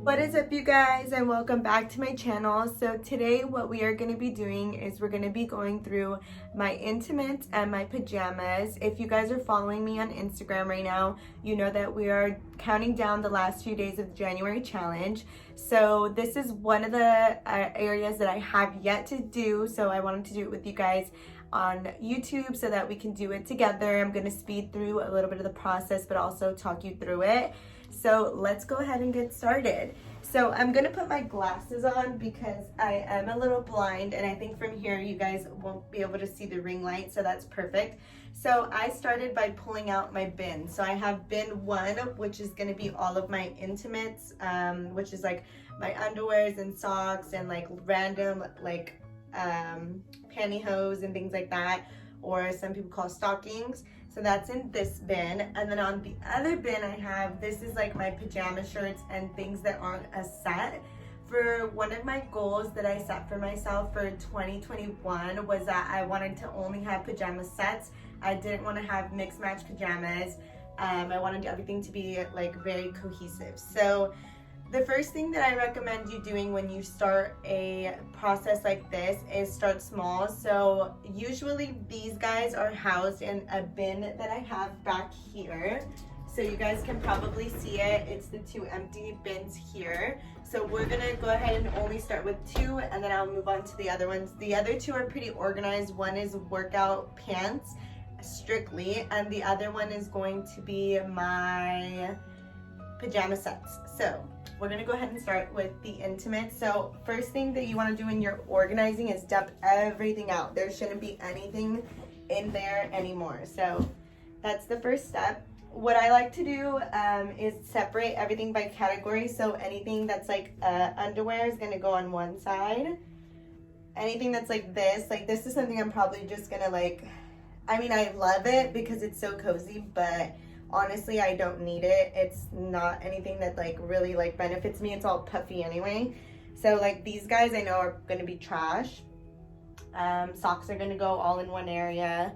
What is up, you guys, and welcome back to my channel. So today what we are going to be doing is we're going to be going through my intimates and my pajamas. If you guys are following me on Instagram right now, you know that we are counting down the last few days of the January challenge. So this is one of the areas that I have yet to do, so I wanted to do it with you guys on YouTube so that we can do it together. I'm going to speed through a little bit of the process but also talk you through it. So let's go ahead and get started. So I'm gonna put my glasses on because I am a little blind, and I think from here you guys won't be able to see the ring light, so that's perfect. So I started by pulling out my bin. So I have bin 1, which is gonna be all of my intimates, which is like my underwears and socks and like random like pantyhose and things like that, or some people call stockings. So that's in this bin. And then on the other bin I have, this is like my pajama shirts and things that aren't a set. For one of my goals that I set for myself for 2021 was that I wanted to only have pajama sets. I didn't want to have mixed match pajamas. I wanted everything to be like very cohesive. So the first thing that I recommend you doing when you start a process like this is start small. So usually these guys are housed in a bin that I have back here. So you guys can probably see it. It's the 2 empty bins here. So we're gonna go ahead and only start with 2, and then I'll move on to the other ones. The other 2 are pretty organized. One is workout pants strictly, and the other one is going to be my pajama sets. So we're gonna go ahead and start with the intimate. So first thing that you wanna do when you're organizing is dump everything out. There shouldn't be anything in there anymore. So that's the first step. What I like to do is separate everything by category. So anything that's like underwear is gonna go on one side. Anything that's like this is something I'm probably just gonna like, I mean, I love it because it's so cozy, but honestly, I don't need it. It's not anything that like really like benefits me. It's all puffy anyway. So like these guys I know are gonna be trash. Socks are gonna go all in one area,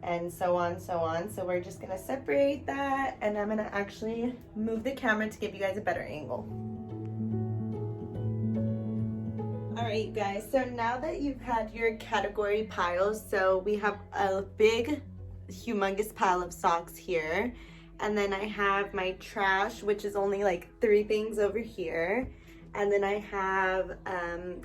and so on, so on. So we're just gonna separate that, and I'm gonna actually move the camera to give you guys a better angle. All right, you guys, so now that you've had your category piles, so we have a big, humongous pile of socks here. And then I have my trash, which is only like 3 things over here. And then I have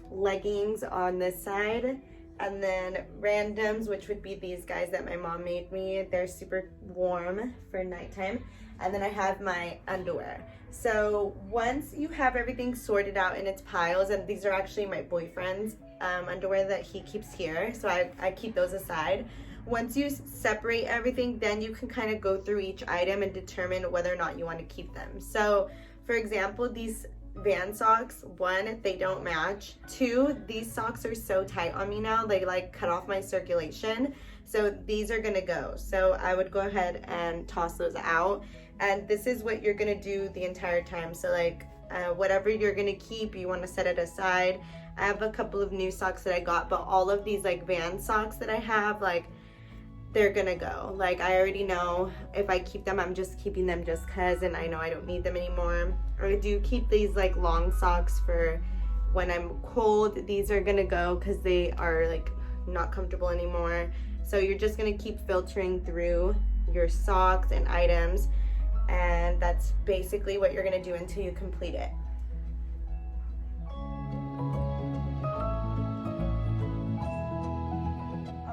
leggings on this side. And then randoms, which would be these guys that my mom made me. They're super warm for nighttime. And then I have my underwear. So once you have everything sorted out in its piles, and these are actually my boyfriend's underwear that he keeps here. So I keep those aside. Once you separate everything, then you can kind of go through each item and determine whether or not you want to keep them. So for example, these Van socks, 1, they don't match. 2, these socks are so tight on me now, they like cut off my circulation. So these are gonna go. So I would go ahead and toss those out. And this is what you're gonna do the entire time. So like whatever you're gonna keep, you wanna set it aside. I have a couple of new socks that I got, but all of these like Van socks that I have, like they're gonna go. Like I already know if I keep them, I'm just keeping them just cause, and I know I don't need them anymore. I do keep these like long socks for when I'm cold. These are gonna go because they are like not comfortable anymore. So you're just gonna keep filtering through your socks and items, and that's basically what you're gonna do until you complete it.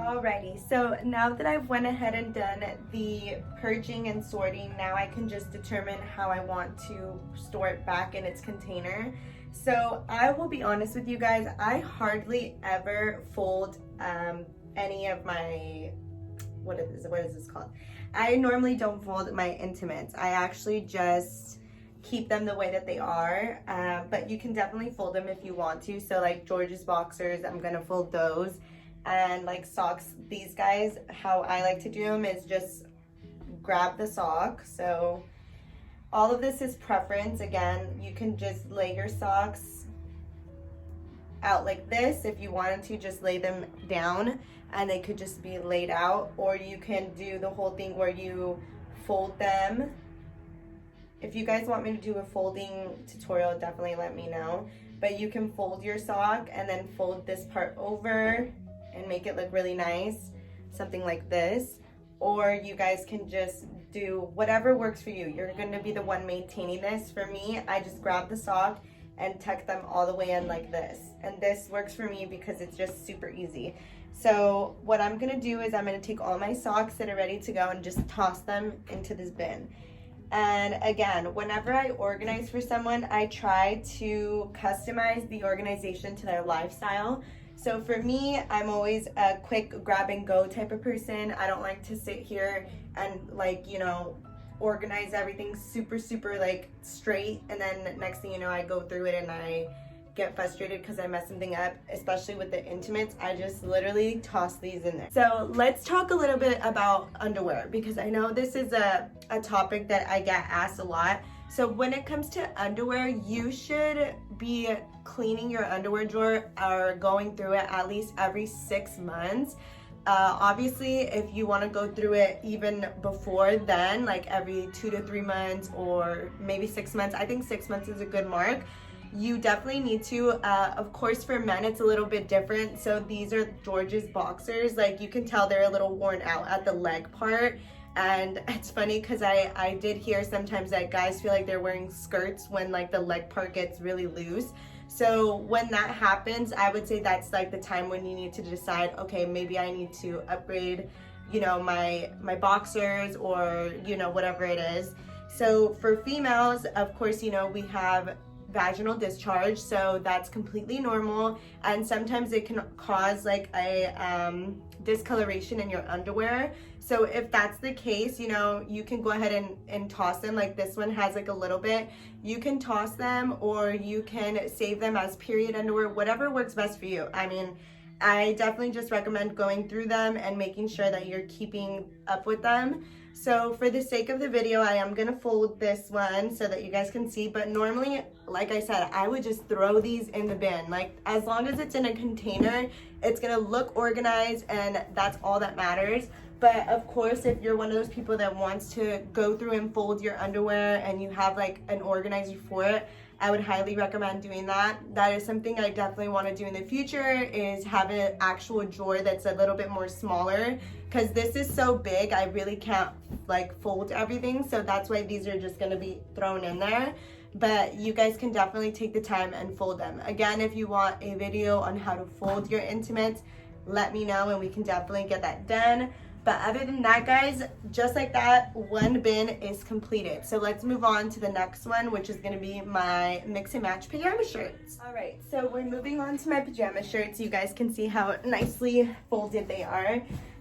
Alrighty, so now that I've went ahead and done the purging and sorting, now I can just determine how I want to store it back in its container. So I will be honest with you guys, I hardly ever fold any of my, what is this called? I normally don't fold my intimates. I actually just keep them the way that they are, but you can definitely fold them if you want to. So like George's boxers, I'm gonna fold those. And like socks, these guys, how I like to do them is just grab the sock. So all of this is preference. Again, you can just lay your socks out like this. If you wanted to, just lay them down and they could just be laid out, or you can do the whole thing where you fold them if you guys want me to do a folding tutorial, definitely let me know. But you can fold your sock and then fold this part over and make it look really nice, something like this. Or you guys can just do whatever works for you. You're gonna be the one maintaining this. For me, I just grab the sock and tuck them all the way in like this. And this works for me because it's just super easy. So what I'm gonna do is I'm gonna take all my socks that are ready to go and just toss them into this bin. And again, whenever I organize for someone, I try to customize the organization to their lifestyle. So for me, I'm always a quick grab and go type of person. I don't like to sit here and like, you know, organize everything super like straight, and then next thing you know, I go through it and I get frustrated because I mess something up, especially with the intimates. I just literally toss these in there. So let's talk a little bit about underwear, because I know this is a topic that I get asked a lot. So when it comes to underwear, you should be cleaning your underwear drawer or going through it at least every 6 months. Obviously, if you want to go through it even before then, like every 2 to 3 months or maybe 6 months, I think 6 months is a good mark. You definitely need to. Of course, for men, it's a little bit different. So these are George's boxers. Like you can tell they're a little worn out at the leg part. And it's funny because I did hear sometimes that guys feel like they're wearing skirts when like the leg part gets really loose. So when that happens, I would say that's like the time when you need to decide, okay, maybe I need to upgrade, you know, my boxers, or, you know, whatever it is. So for females, of course, you know, we have vaginal discharge, so that's completely normal, and sometimes it can cause like a discoloration in your underwear. So if that's the case, you know, you can go ahead and toss them. Like this one has like a little bit. You can toss them, or you can save them as period underwear, whatever works best for you. I mean, I definitely just recommend going through them and making sure that you're keeping up with them. So for the sake of the video, I am gonna fold this one so that you guys can see, but normally, like I said, I would just throw these in the bin. Like as long as it's in a container, it's gonna look organized, and that's all that matters. But of course, if you're one of those people that wants to go through and fold your underwear and you have like an organizer for it, I would highly recommend doing that. That is something I definitely want to do in the future, is have an actual drawer that's a little bit more smaller, because this is so big, I really can't like fold everything. So that's why these are just going to be thrown in there. But you guys can definitely take the time and fold them. Again, if you want a video on how to fold your intimates, let me know and we can definitely get that done. But other than that, guys, just like that, one bin is completed. So let's move on to the next one, which is gonna be my mix and match pajama shirts. All right, so we're moving on to my pajama shirts. You guys can see how nicely folded they are.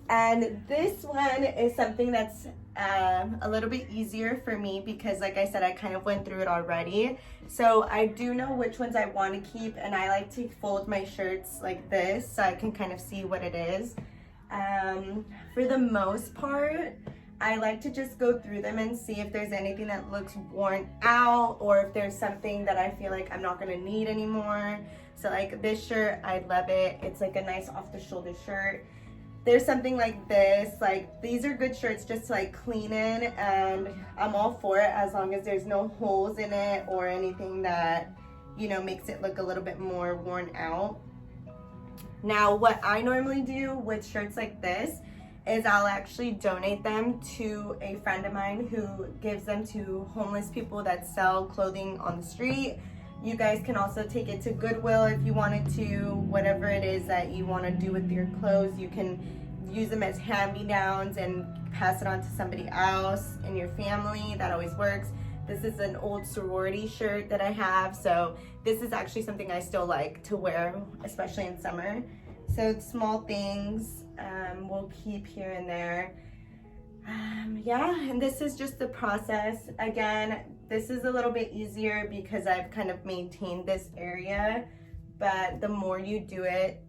And this one is something that's a little bit easier for me because, like I said, I kind of went through it already. So I do know which ones I want to keep, and I like to fold my shirts like this so I can kind of see what it is. For the most part, I like to just go through them and see if there's anything that looks worn out, or if there's something that I feel like I'm not gonna need anymore. So like this shirt, I love it. It's like a nice off the shoulder shirt. There's something like this, like these are good shirts just to like clean in, and I'm all for it as long as there's no holes in it or anything that, you know, makes it look a little bit more worn out. Now, what I normally do with shirts like this is I'll actually donate them to a friend of mine who gives them to homeless people that sell clothing on the street. You guys can also take it to Goodwill if you wanted to. Whatever it is that you want to do with your clothes, you can use them as hand-me-downs and pass it on to somebody else in your family. That always works. This is an old sorority shirt that I have, so this is actually something I still like to wear, especially in summer. So small things we'll keep here and there. Yeah, and this is just the process. Again, this is a little bit easier because I've kind of maintained this area, but the more you do it,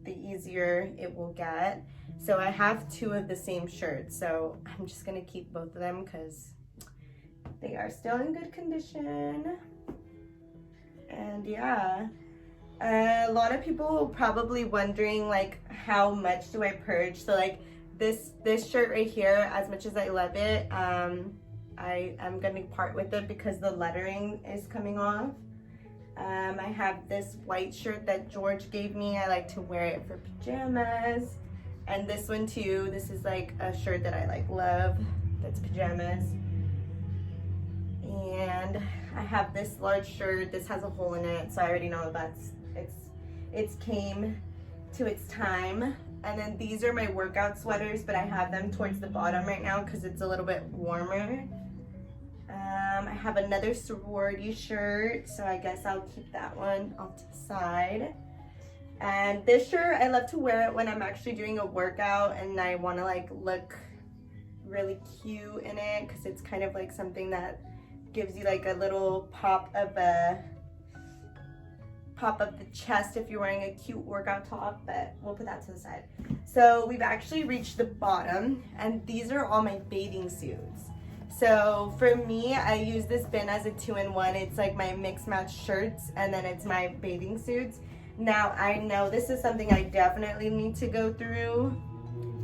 the easier it will get. So I have 2 of the same shirts, so I'm just gonna keep both of them because they are still in good condition. And yeah, a lot of people probably wondering like how much do I purge. So like this shirt right here, as much as I love it, I am gonna part with it because the lettering is coming off. I have this white shirt that George gave me. I like to wear it for pajamas. And this one too, this is like a shirt that I like love, that's pajamas. And I have this large shirt, this has a hole in it, so I already know it's came to its time. And then these are my workout sweaters, but I have them towards the bottom right now because it's a little bit warmer. I have another sorority shirt, so I guess I'll keep that one off to the side. And this shirt, I love to wear it when I'm actually doing a workout and I want to like look really cute in it, because it's kind of like something that gives you like a little pop of the chest if you're wearing a cute workout top, but we'll put that to the side. So we've actually reached the bottom, and these are all my bathing suits. So for me, I use this bin as a 2-in-1. It's like my mix match shirts, and then it's my bathing suits. Now I know this is something I definitely need to go through,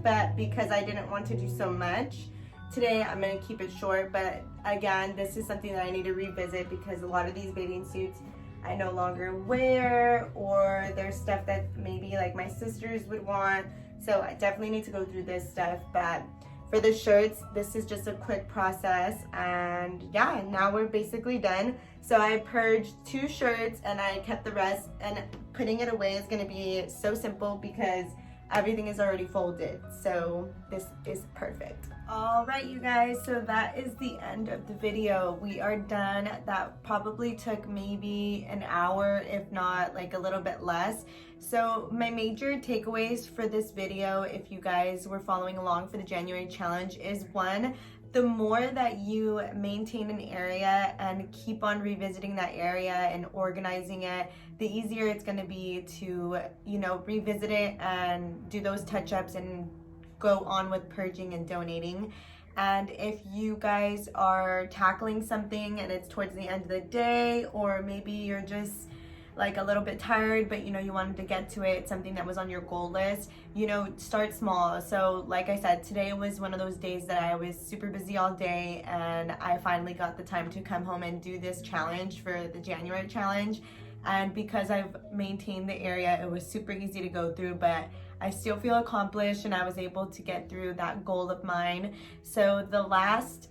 but because I didn't want to do so much today, I'm gonna keep it short. But again, this is something that I need to revisit because a lot of these bathing suits I no longer wear, or there's stuff that maybe like my sisters would want. So I definitely need to go through this stuff. But for the shirts, this is just a quick process, and yeah, now we're basically done. So I purged 2 shirts and I kept the rest, and putting it away is gonna be so simple because everything is already folded. So this is perfect. All right, you guys, so that is the end of the video. We are done. That probably took maybe an hour, if not like a little bit less. So my major takeaways for this video, if you guys were following along for the January challenge, is 1, the more that you maintain an area and keep on revisiting that area and organizing it, the easier it's going to be to, you know, revisit it and do those touch-ups and go on with purging and donating. And if you guys are tackling something and it's towards the end of the day, or maybe you're just like a little bit tired, but you know you wanted to get to it, something that was on your goal list, you know, start small. So like I said, today was one of those days that I was super busy all day, and I finally got the time to come home and do this challenge for the January challenge. And because I've maintained the area, it was super easy to go through, but I still feel accomplished and I was able to get through that goal of mine. So the last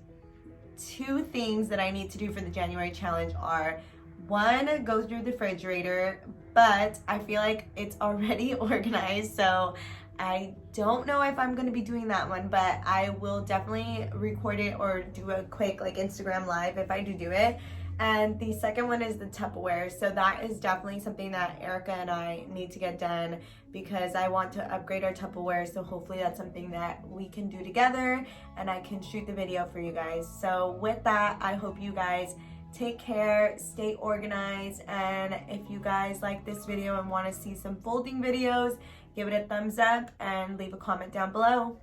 2 things that I need to do for the January challenge are, 1, go through the refrigerator, but I feel like it's already organized, so I don't know if I'm going to be doing that one, but I will definitely record it or do a quick like Instagram live if I do it. And the second one is the Tupperware. So that is definitely something that Erica and I need to get done because I want to upgrade our Tupperware. So hopefully that's something that we can do together and I can shoot the video for you guys. So with that, I hope you guys take care, stay organized, and if you guys like this video and want to see some folding videos, give it a thumbs up and leave a comment down below.